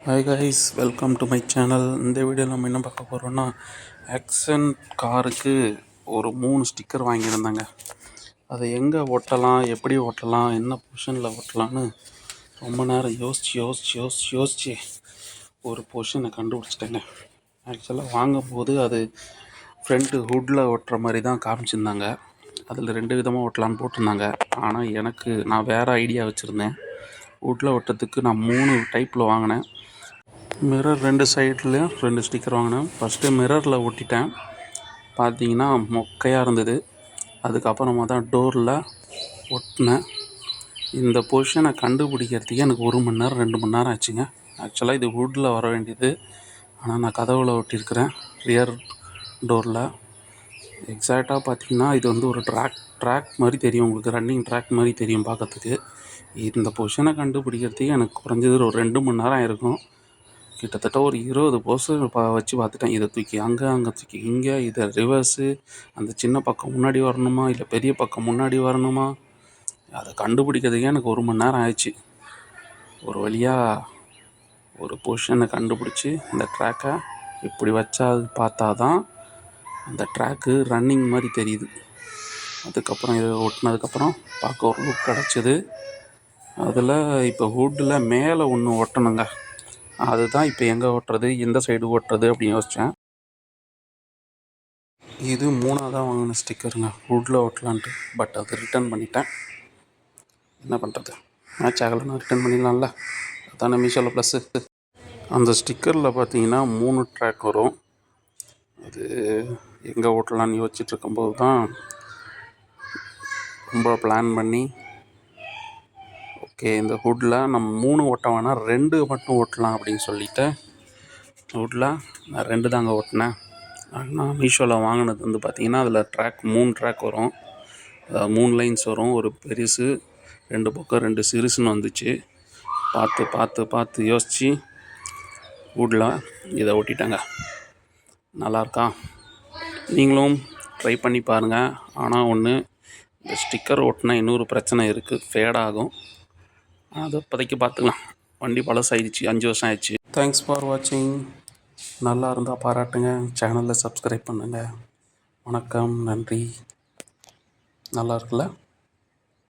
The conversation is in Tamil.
Hi guys, welcome to my channel. இந்த வீடியோவில் நம்ம என்ன பார்க்க போகிறோன்னா, ஆக்சன் காருக்கு ஒரு 3 ஸ்டிக்கர் வாங்கியிருந்தாங்க. அதை எங்கே ஒட்டலாம், எப்படி ஒட்டலாம், என்ன பொசிஷனில் ஒட்டலான்னு ரொம்ப நேரம் யோசித்து ஒரு பொசிஷனை கண்டுபிடிச்சிட்டேங்க. ஆக்சுவலாக வாங்கும்போது அது ஃப்ரண்ட்டு ஹுட்டில் ஒட்டுற மாதிரி தான் காமிச்சிருந்தாங்க. அதில் 2 விதமாக ஒட்டலான்னு போட்டிருந்தாங்க. ஆனால் நான் வேறு ஐடியா வச்சுருந்தேன். ஹுட்டில் ஒட்டுறதுக்கு நான் 3 டைப்பில் வாங்கினேன். மிரர் 2 சைட்லேயும் 2 ஸ்டிக்கர் வாங்கினேன். ஃபஸ்ட்டு மிரரில் ஒட்டிட்டேன். பார்த்தீங்கன்னா மொக்கையாக இருந்தது. அதுக்கப்புறமா தான் டோரில் ஒட்டினேன். இந்த பொசிஷனை கண்டுபிடிக்கிறதுக்கே எனக்கு 1 மணி நேரம் 2 மணி நேரம் ஆச்சுங்க. ஆக்சுவலாக இது வுட்டில் வர வேண்டியது, ஆனால் நான் கதவில் ஒட்டியிருக்கிறேன் ரியர் டோரில். எக்ஸாக்டாக பார்த்தீங்கன்னா இது வந்து ஒரு ட்ராக் மாதிரி தெரியும், உங்களுக்கு ரன்னிங் ட்ராக் மாதிரி தெரியும் பார்க்கறதுக்கு. இந்த பொசிஷனை கண்டுபிடிக்கிறதுக்கு எனக்கு குறைஞ்சது ஒரு 2 மணி நேரம் ஆயிருக்கும். கிட்டத்தட்ட ஒரு 20 போஸு வச்சு பார்த்துட்டேன். இதை தூக்கி அங்கே தூக்கி இங்கே, இதை ரிவர்ஸு, அந்த சின்ன பக்கம் முன்னாடி வரணுமா இல்லை பெரிய பக்கம் முன்னாடி வரணுமா, அதை கண்டுபிடிக்கிறதுக்கே எனக்கு 1 மணி நேரம் ஆயிடுச்சு. ஒரு வழியாக ஒரு பொசிஷனை கண்டுபிடிச்சி இந்த ட்ராக்கை இப்படி வச்சா பார்த்தா தான் அந்த ட்ராக்கு ரன்னிங் மாதிரி தெரியுது. அதுக்கப்புறம் இதை ஒட்டினதுக்கப்புறம் பார்க்க ஒரு லுக் கிடச்சிது. அதில் இப்போ வுட்டில் மேலே ஒன்று ஒட்டணுங்க. அதுதான் இப்போ எங்கே ஓட்டுறது, எந்த சைடு ஓட்டுறது அப்படின்னு யோசித்தேன். இது 3ஆவதாக வாங்கின ஸ்டிக்கருங்க, வுட்டில் ஓட்டலான்ட்டு. பட் அது ரிட்டர்ன் பண்ணிட்டேன். என்ன பண்ணுறது, மேட்ச் ஆகலைன்னா ரிட்டர்ன் பண்ணிடலாம்ல, அதான மீஷோவில் ப்ளஸ்ஸு. அந்த ஸ்டிக்கரில் பார்த்தீங்கன்னா 3 ட்ராக் வரும். அது எங்கே ஓட்டலான்னு யோசிச்சுட்டு இருக்கும்போது தான் ரொம்ப பிளான் பண்ணி, ஓகே இந்த வுட்டில் நம்ம 3 ஓட்ட வேணால் 2 மட்டும் ஓட்டலாம் அப்படின்னு சொல்லிவிட்டு வுட்டில் நான் 2 தாங்க ஓட்டினேன். நான் மீஷோவில் வாங்கினது வந்து பார்த்திங்கன்னா அதில் 3 ட்ராக் வரும், 3 லைன்ஸ் வரும். ஒரு பெருசு, 2 பக்கம் 2 சிறுசுன்னு வந்துச்சு. பார்த்து யோசித்து வுட்டில் இதை ஒட்டிட்டேங்க. நல்லாயிருக்கா? நீங்களும் ட்ரை பண்ணி பாருங்கள். ஆனால் ஒன்று, இந்த ஸ்டிக்கர் ஓட்டினா இன்னொரு பிரச்சனை இருக்குது, ஃபேட் ஆகும். அது இப்போதைக்கு பார்த்துக்கலாம். வண்டி பழசாயிடுச்சு, 5 வருஷம் ஆயிடுச்சு. தேங்க்ஸ் ஃபார் வாட்சிங். நல்லா இருந்தால் பாராட்டுங்க, சேனலில் சப்ஸ்கிரைப் பண்ணுங்கள். வணக்கம், நன்றி. நல்லா இருக்குல்ல?